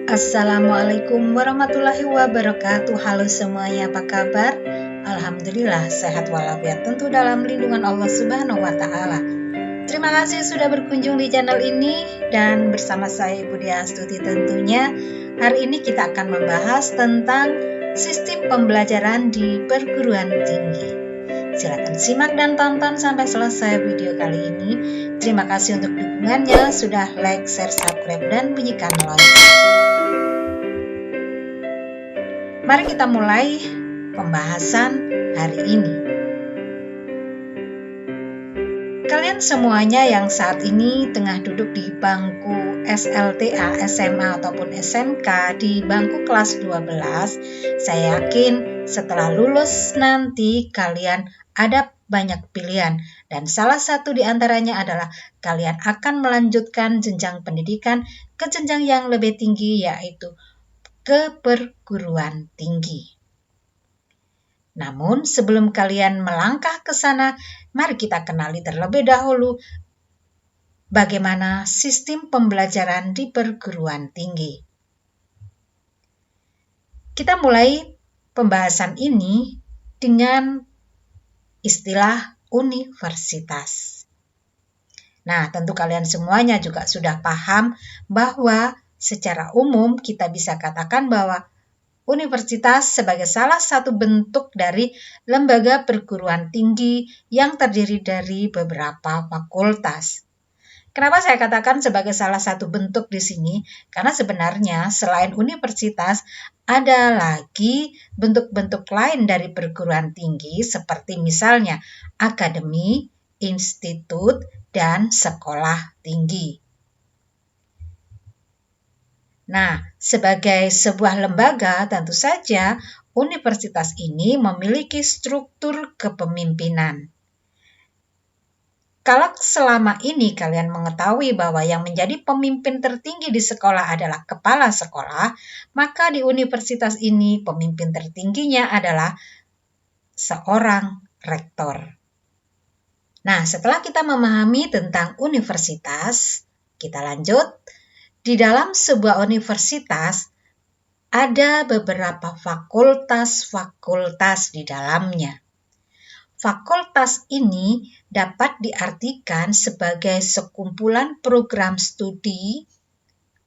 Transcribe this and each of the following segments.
Assalamualaikum warahmatullahi wabarakatuh. Halo semuanya, apa kabar? Alhamdulillah sehat walafiat, tentu dalam lindungan Allah Subhanahu wa taala. Terima kasih sudah berkunjung di channel ini dan bersama saya Ibu Dia Astuti tentunya. Hari ini kita akan membahas tentang sistem pembelajaran di perguruan tinggi. Silakan simak dan tonton sampai selesai video kali ini. Terima kasih untuk dukungannya, sudah like, share, subscribe, dan bunyikan lonceng. Mari kita mulai pembahasan hari ini. Kalian semuanya yang saat ini tengah duduk di bangku SLTA, SMA ataupun SMK di bangku kelas 12, saya yakin setelah lulus nanti kalian ada banyak pilihan dan salah satu di antaranya adalah kalian akan melanjutkan jenjang pendidikan ke jenjang yang lebih tinggi, yaitu ke perguruan tinggi. Namun sebelum kalian melangkah ke sana, mari kita kenali terlebih dahulu bagaimana sistem pembelajaran di perguruan tinggi. Kita mulai pembahasan ini dengan istilah universitas. Nah, tentu kalian semuanya juga sudah paham bahwa secara umum kita bisa katakan bahwa universitas sebagai salah satu bentuk dari lembaga perguruan tinggi yang terdiri dari beberapa fakultas. Kenapa saya katakan sebagai salah satu bentuk di sini? Karena sebenarnya selain universitas, ada lagi bentuk-bentuk lain dari perguruan tinggi seperti misalnya akademi, institut, dan sekolah tinggi. Nah, sebagai sebuah lembaga, tentu saja universitas ini memiliki struktur kepemimpinan. Kalau selama ini kalian mengetahui bahwa yang menjadi pemimpin tertinggi di sekolah adalah kepala sekolah, maka di universitas ini pemimpin tertingginya adalah seorang rektor. Nah, setelah kita memahami tentang universitas, kita lanjut. Di dalam sebuah universitas ada beberapa fakultas-fakultas di dalamnya. Fakultas ini dapat diartikan sebagai sekumpulan program studi,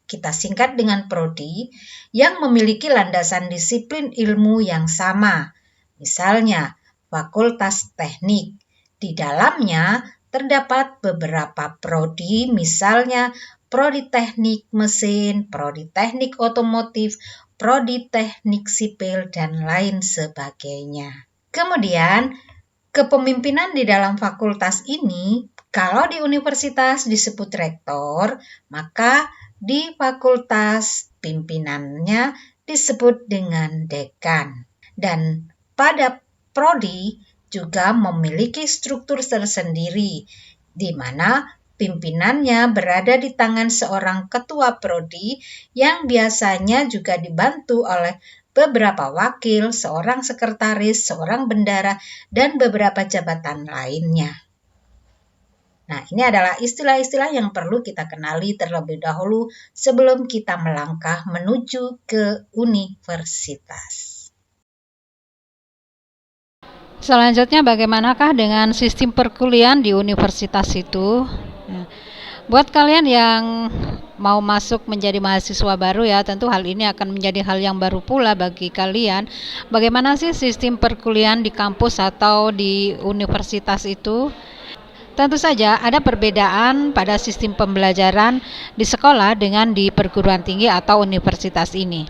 kita singkat dengan prodi, yang memiliki landasan disiplin ilmu yang sama. Misalnya, fakultas teknik. Di dalamnya terdapat beberapa prodi, misalnya prodi teknik mesin, prodi teknik otomotif, prodi teknik sipil, dan lain sebagainya. Kemudian, kepemimpinan di dalam fakultas ini, kalau di universitas disebut rektor, maka di fakultas pimpinannya disebut dengan dekan. Dan pada prodi juga memiliki struktur tersendiri, di mana pimpinannya berada di tangan seorang ketua prodi yang biasanya juga dibantu oleh beberapa wakil, seorang sekretaris, seorang bendara, dan beberapa jabatan lainnya. Nah, ini adalah istilah-istilah yang perlu kita kenali terlebih dahulu sebelum kita melangkah menuju ke universitas. Selanjutnya, bagaimanakah dengan sistem perkuliahan di universitas itu? Buat kalian yang mau masuk menjadi mahasiswa baru ya, tentu hal ini akan menjadi hal yang baru pula bagi kalian. Bagaimana sih sistem perkuliahan di kampus atau di universitas itu? Tentu saja ada perbedaan pada sistem pembelajaran di sekolah dengan di perguruan tinggi atau universitas ini.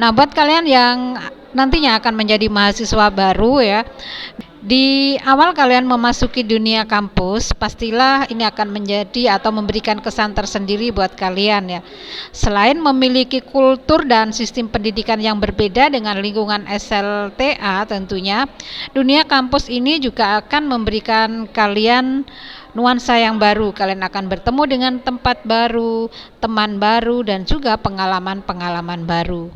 Nah, buat kalian yang nantinya akan menjadi mahasiswa baru ya, di awal kalian memasuki dunia kampus, pastilah ini akan menjadi atau memberikan kesan tersendiri buat kalian ya. Selain memiliki kultur dan sistem pendidikan yang berbeda dengan lingkungan SLTA tentunya, dunia kampus ini juga akan memberikan kalian nuansa yang baru. Kalian akan bertemu dengan tempat baru, teman baru, dan juga pengalaman-pengalaman baru.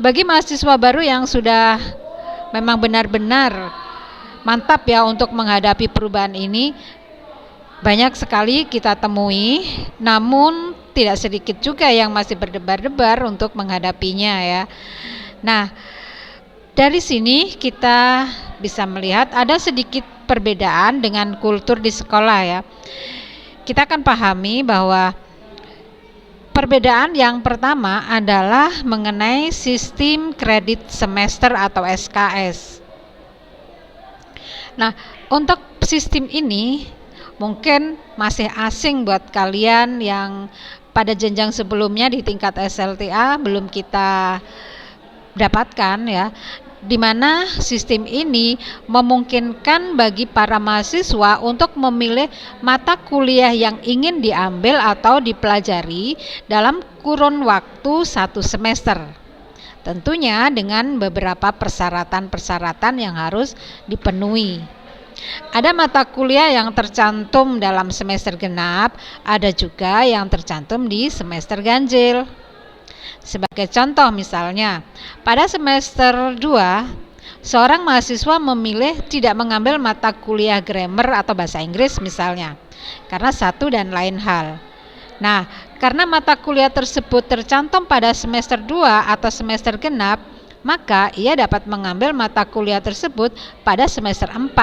Bagi mahasiswa baru yang sudah memang benar-benar mantap ya untuk menghadapi perubahan ini, banyak sekali kita temui, namun tidak sedikit juga yang masih berdebar-debar untuk menghadapinya ya. Nah, dari sini kita bisa melihat ada sedikit perbedaan dengan kultur di sekolah ya. Kita akan pahami bahwa perbedaan yang pertama adalah mengenai sistem kredit semester atau SKS. Nah, untuk sistem ini mungkin masih asing buat kalian yang pada jenjang sebelumnya di tingkat SLTA belum kita dapatkan ya, di mana sistem ini memungkinkan bagi para mahasiswa untuk memilih mata kuliah yang ingin diambil atau dipelajari dalam kurun waktu 1 semester. Tentunya dengan beberapa persyaratan-persyaratan yang harus dipenuhi. Ada mata kuliah yang tercantum dalam semester genap, ada juga yang tercantum di semester ganjil. Sebagai contoh misalnya, pada semester 2, seorang mahasiswa memilih tidak mengambil mata kuliah grammar atau bahasa Inggris misalnya, karena satu dan lain hal. Nah, karena mata kuliah tersebut tercantum pada semester 2 atau semester genap, maka ia dapat mengambil mata kuliah tersebut pada semester 4,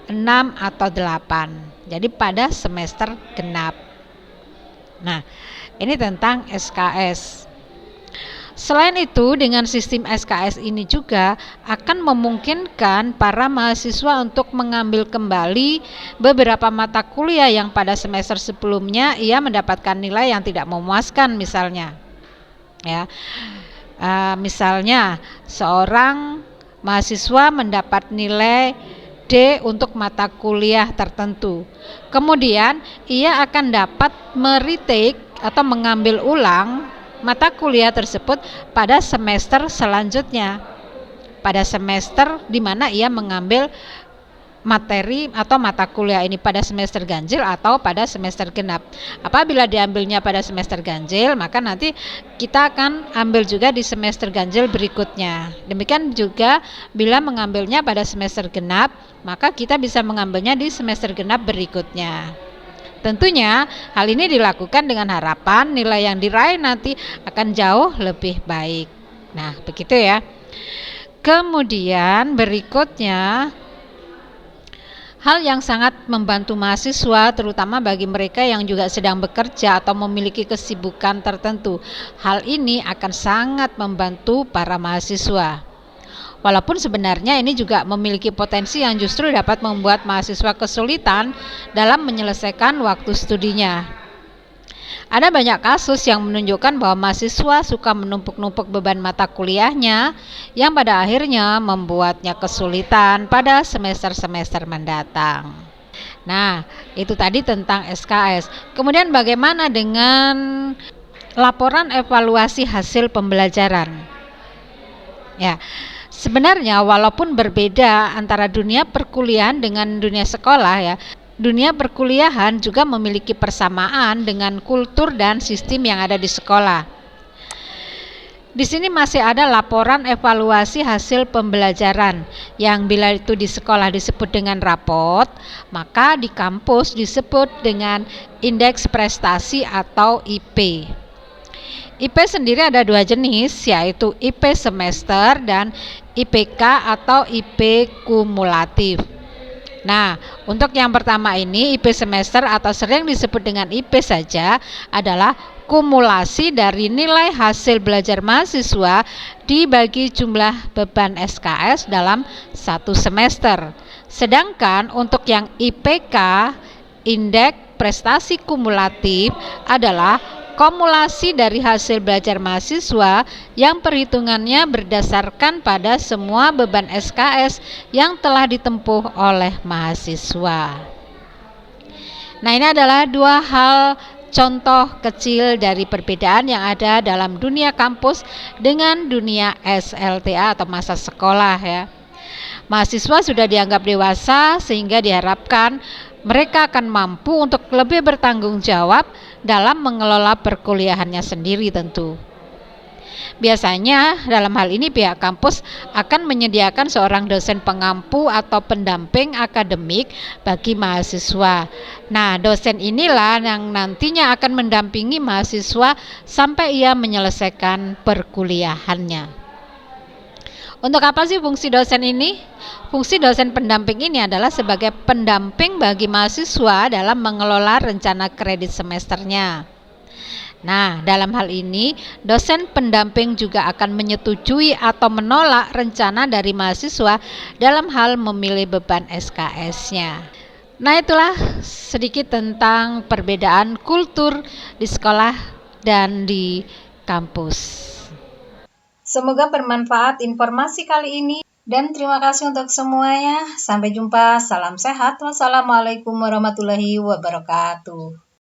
6, atau 8. Jadi pada semester genap. Nah, ini tentang SKS. Selain itu, dengan sistem SKS ini juga akan memungkinkan para mahasiswa untuk mengambil kembali beberapa mata kuliah yang pada semester sebelumnya ia mendapatkan nilai yang tidak memuaskan misalnya. Ya. Misalnya seorang mahasiswa mendapat nilai D untuk mata kuliah tertentu. Kemudian ia akan dapat meretake atau mengambil ulang mata kuliah tersebut pada semester selanjutnya. Pada semester di mana ia mengambil materi atau mata kuliah ini pada semester ganjil atau pada semester genap. Apabila diambilnya pada semester ganjil, maka nanti kita akan ambil juga di semester ganjil berikutnya. Demikian juga bila mengambilnya pada semester genap, maka kita bisa mengambilnya di semester genap berikutnya. Tentunya hal ini dilakukan dengan harapan nilai yang diraih nanti akan jauh lebih baik. Nah, begitu ya. Kemudian berikutnya, hal yang sangat membantu mahasiswa, terutama bagi mereka yang juga sedang bekerja atau memiliki kesibukan tertentu. Hal ini akan sangat membantu para mahasiswa. Walaupun sebenarnya ini juga memiliki potensi yang justru dapat membuat mahasiswa kesulitan dalam menyelesaikan waktu studinya. Ada banyak kasus yang menunjukkan bahwa mahasiswa suka menumpuk-numpuk beban mata kuliahnya yang pada akhirnya membuatnya kesulitan pada semester-semester mendatang. Nah, itu tadi tentang SKS. Kemudian bagaimana dengan laporan evaluasi hasil pembelajaran? Ya, sebenarnya walaupun berbeda antara dunia perkuliahan dengan dunia sekolah ya, dunia perkuliahan juga memiliki persamaan dengan kultur dan sistem yang ada di sekolah. Di sini masih ada laporan evaluasi hasil pembelajaran yang bila itu di sekolah disebut dengan rapot, maka di kampus disebut dengan indeks prestasi atau IP. IP sendiri ada 2 jenis, yaitu IP semester dan IPK atau IP kumulatif. Nah, untuk yang pertama ini IP semester atau sering disebut dengan IP saja adalah kumulasi dari nilai hasil belajar mahasiswa dibagi jumlah beban SKS dalam 1 semester. Sedangkan untuk yang IPK, indeks prestasi kumulatif, adalah kumulasi dari hasil belajar mahasiswa yang perhitungannya berdasarkan pada semua beban SKS yang telah ditempuh oleh mahasiswa. Nah, ini adalah 2 hal contoh kecil dari perbedaan yang ada dalam dunia kampus dengan dunia SLTA atau masa sekolah ya. Mahasiswa sudah dianggap dewasa sehingga diharapkan mereka akan mampu untuk lebih bertanggung jawab dalam mengelola perkuliahannya sendiri tentu. Biasanya dalam hal ini pihak kampus akan menyediakan seorang dosen pengampu atau pendamping akademik bagi mahasiswa. Nah, dosen inilah yang nantinya akan mendampingi mahasiswa sampai ia menyelesaikan perkuliahannya. Untuk apa sih fungsi dosen ini? Fungsi dosen pendamping ini adalah sebagai pendamping bagi mahasiswa dalam mengelola rencana kredit semesternya. Nah, dalam hal ini, dosen pendamping juga akan menyetujui atau menolak rencana dari mahasiswa dalam hal memilih beban SKS-nya. Nah, itulah sedikit tentang perbedaan kultur di sekolah dan di kampus. Semoga bermanfaat informasi kali ini dan terima kasih untuk semuanya. Sampai jumpa, salam sehat. Wassalamualaikum warahmatullahi wabarakatuh.